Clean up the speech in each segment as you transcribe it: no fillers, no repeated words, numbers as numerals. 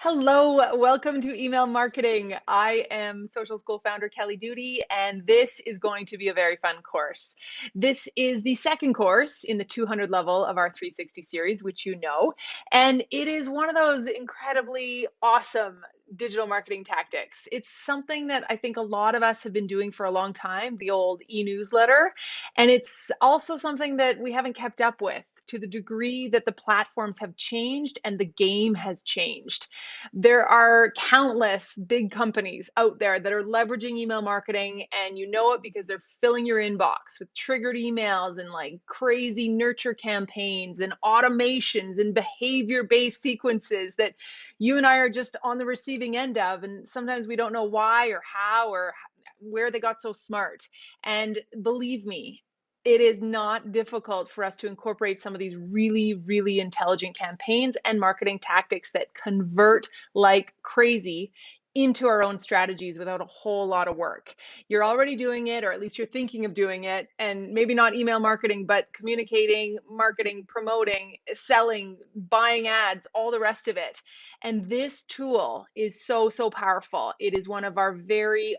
Hello, welcome to Email Marketing. I am Social School founder Kelly Duty, and this is going to be a very fun course. This is the second course in the 200 level of our 360 series, which you know, and it is one of those incredibly awesome digital marketing tactics. It's something that I think a lot of us have been doing for a long time, the old e-newsletter, and it's also something that we haven't kept up with to the degree that the platforms have changed and the game has changed. There are countless big companies out there that are leveraging email marketing, and you know it because they're filling your inbox with triggered emails and like crazy nurture campaigns and automations and behavior-based sequences that you and I are just on the receiving end of. And sometimes we don't know why or how or where they got so smart. And believe me, it is not difficult for us to incorporate some of these really, really intelligent campaigns and marketing tactics that convert like crazy into our own strategies without a whole lot of work. You're already doing it, or at least you're thinking of doing it, and maybe not email marketing, but communicating, marketing, promoting, selling, buying ads, all the rest of it. And this tool is so, so powerful. It is one of our very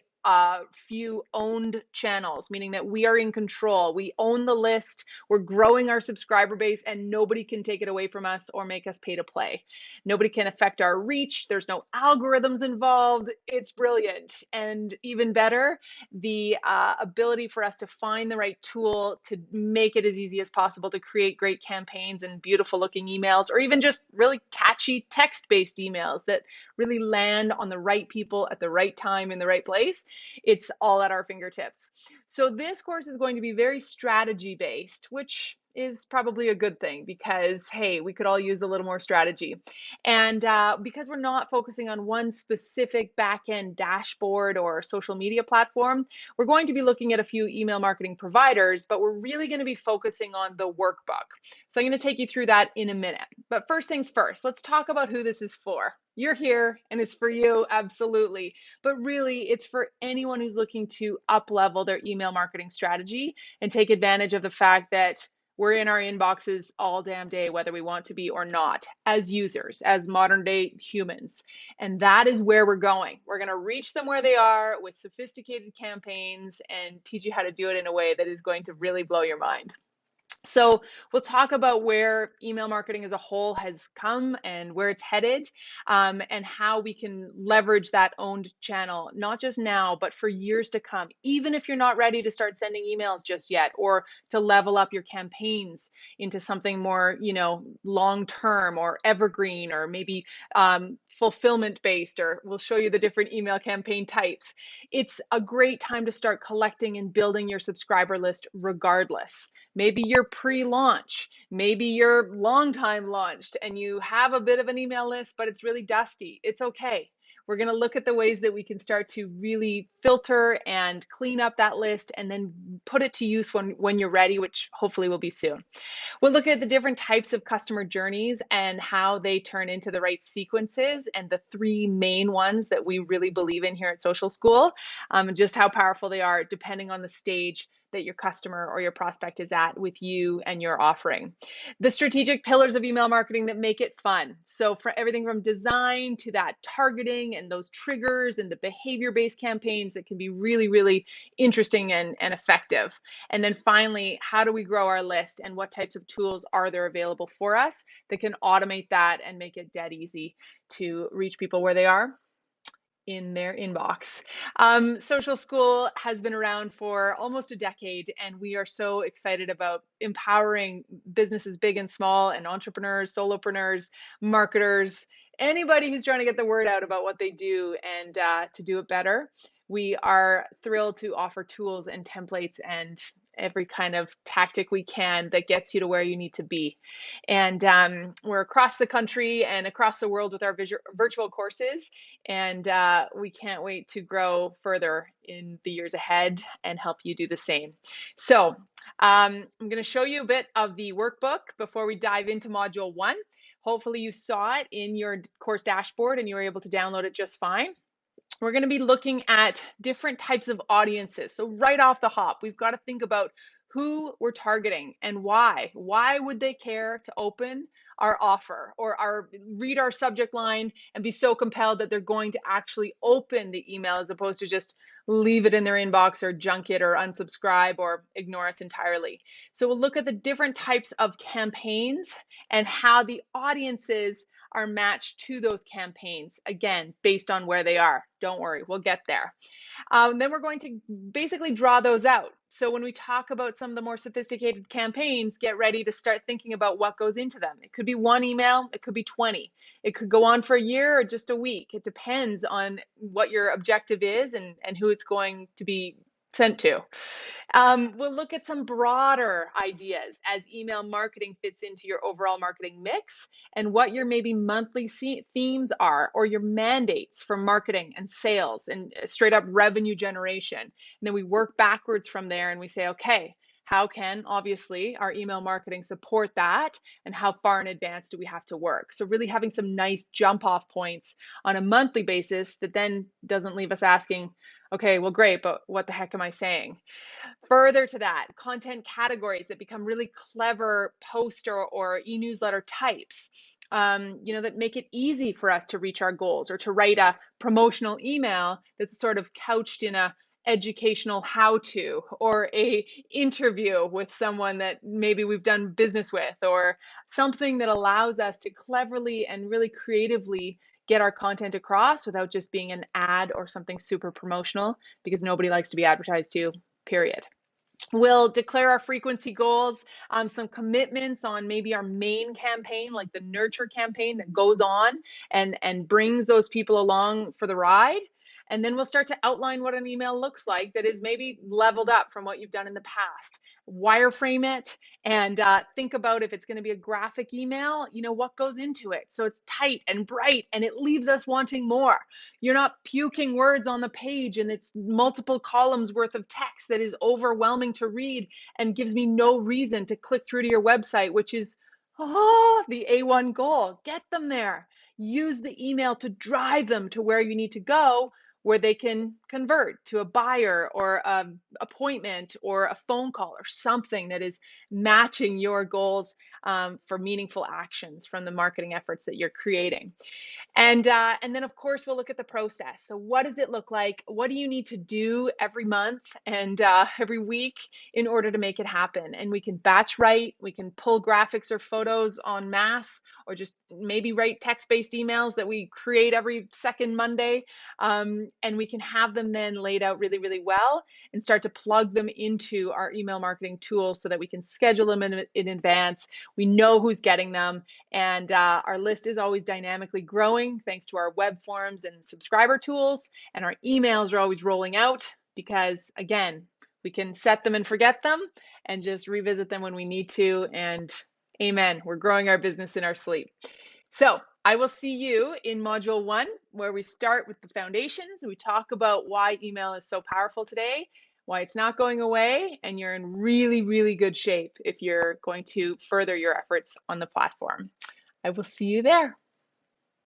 few owned channels, meaning that we are in control. We own the list, we're growing our subscriber base, and nobody can take it away from us or make us pay to play. Nobody can affect our reach. There's no algorithms involved. It's brilliant. And even better, the ability for us to find the right tool to make it as easy as possible to create great campaigns and beautiful looking emails, or even just really catchy text-based emails that really land on the right people at the right time in the right place. It's all at our fingertips. So this course is going to be very strategy based, which is probably a good thing because, hey, we could all use a little more strategy. And because we're not focusing on one specific back-end dashboard or social media platform, we're going to be looking at a few email marketing providers, but we're really going to be focusing on the workbook. So I'm going to take you through that in a minute. But first things first, let's talk about who this is for. You're here and it's for you, absolutely. But really, it's for anyone who's looking to up-level their email marketing strategy and take advantage of the fact that we're in our inboxes all damn day, whether we want to be or not, as users, as modern day humans. And that is where we're going. We're going to reach them where they are with sophisticated campaigns and teach you how to do it in a way that is going to really blow your mind. So we'll talk about where email marketing as a whole has come and where it's headed, and how we can leverage that owned channel, not just now, but for years to come, even if you're not ready to start sending emails just yet, or to level up your campaigns into something more, long-term or evergreen, or maybe fulfillment based, or we'll show you the different email campaign types. It's a great time to start collecting and building your subscriber list regardless. Maybe you're pre-launch, maybe you're long time launched and you have a bit of an email list, but it's really dusty. It's okay. We're going to look at the ways that we can start to really filter and clean up that list and then put it to use when you're ready, which hopefully will be soon. We'll look at the different types of customer journeys and how they turn into the right sequences, and the three main ones that we really believe in here at Social School, and just how powerful they are depending on the stage that your customer or your prospect is at with you and your offering. The strategic pillars of email marketing that make it fun. So for everything from design to that targeting and those triggers and the behavior-based campaigns that can be really, really interesting and effective. And then finally, how do we grow our list and what types of tools are there available for us that can automate that and make it dead easy to reach people where they are in their inbox. Social School has been around for almost a decade, and we are so excited about empowering businesses big and small, and entrepreneurs, solopreneurs, marketers, anybody who's trying to get the word out about what they do and to do it better. We are thrilled to offer tools and templates and every kind of tactic we can that gets you to where you need to be. And we're across the country and across the world with our virtual courses. And we can't wait to grow further in the years ahead and help you do the same. So I'm going to show you a bit of the workbook before we dive into module 1. Hopefully you saw it in your course dashboard and you were able to download it just fine. We're going to be looking at different types of audiences. So right off the hop, we've got to think about who we're targeting and why. Why would they care to open our offer, or read our subject line and be so compelled that they're going to actually open the email as opposed to just leave it in their inbox or junk it or unsubscribe or ignore us entirely. So we'll look at the different types of campaigns and how the audiences are matched to those campaigns, again, based on where they are. Don't worry, we'll get there. Then we're going to basically draw those out. So when we talk about some of the more sophisticated campaigns, get ready to start thinking about what goes into them. It could be one email, it could be 20. It could go on for a year or just a week. It depends on what your objective is and who it's going to be sent to. We'll look at some broader ideas as email marketing fits into your overall marketing mix and what your maybe monthly themes are or your mandates for marketing and sales and straight up revenue generation. And then we work backwards from there and we say, okay, how can obviously our email marketing support that, and how far in advance do we have to work? So really having some nice jump off points on a monthly basis that then doesn't leave us asking, okay, well, great, but what the heck am I saying? Further to that, content categories that become really clever poster or e-newsletter types, that make it easy for us to reach our goals, or to write a promotional email that's sort of couched in a educational how-to, or a interview with someone that maybe we've done business with, or something that allows us to cleverly and really creatively get our content across without just being an ad or something super promotional, because nobody likes to be advertised to, period. We'll declare our frequency goals, some commitments on maybe our main campaign, like the nurture campaign that goes on and brings those people along for the ride. And then we'll start to outline what an email looks like that is maybe leveled up from what you've done in the past. Wireframe it and think about, if it's going to be a graphic email, what goes into it. So it's tight and bright and it leaves us wanting more. You're not puking words on the page and it's multiple columns worth of text that is overwhelming to read and gives me no reason to click through to your website, which is the A1 goal. Get them there. Use the email to drive them to where you need to go, where they can convert to a buyer or an appointment or a phone call or something that is matching your goals for meaningful actions from the marketing efforts that you're creating. And then, of course, we'll look at the process. So what does it look like? What do you need to do every month and every week in order to make it happen? And we can batch write, we can pull graphics or photos en masse, or just maybe write text-based emails that we create every second Monday. And we can have them then laid out really, really well and start to plug them into our email marketing tools so that we can schedule them in advance. We know who's getting them, and our list is always dynamically growing thanks to our web forms and subscriber tools, and our emails are always rolling out because, again, we can set them and forget them and just revisit them when we need to, and amen, we're growing our business in our sleep. So I will see you in module 1, where we start with the foundations. We talk about why email is so powerful today, why it's not going away, and you're in really, really good shape if you're going to further your efforts on the platform. I will see you there.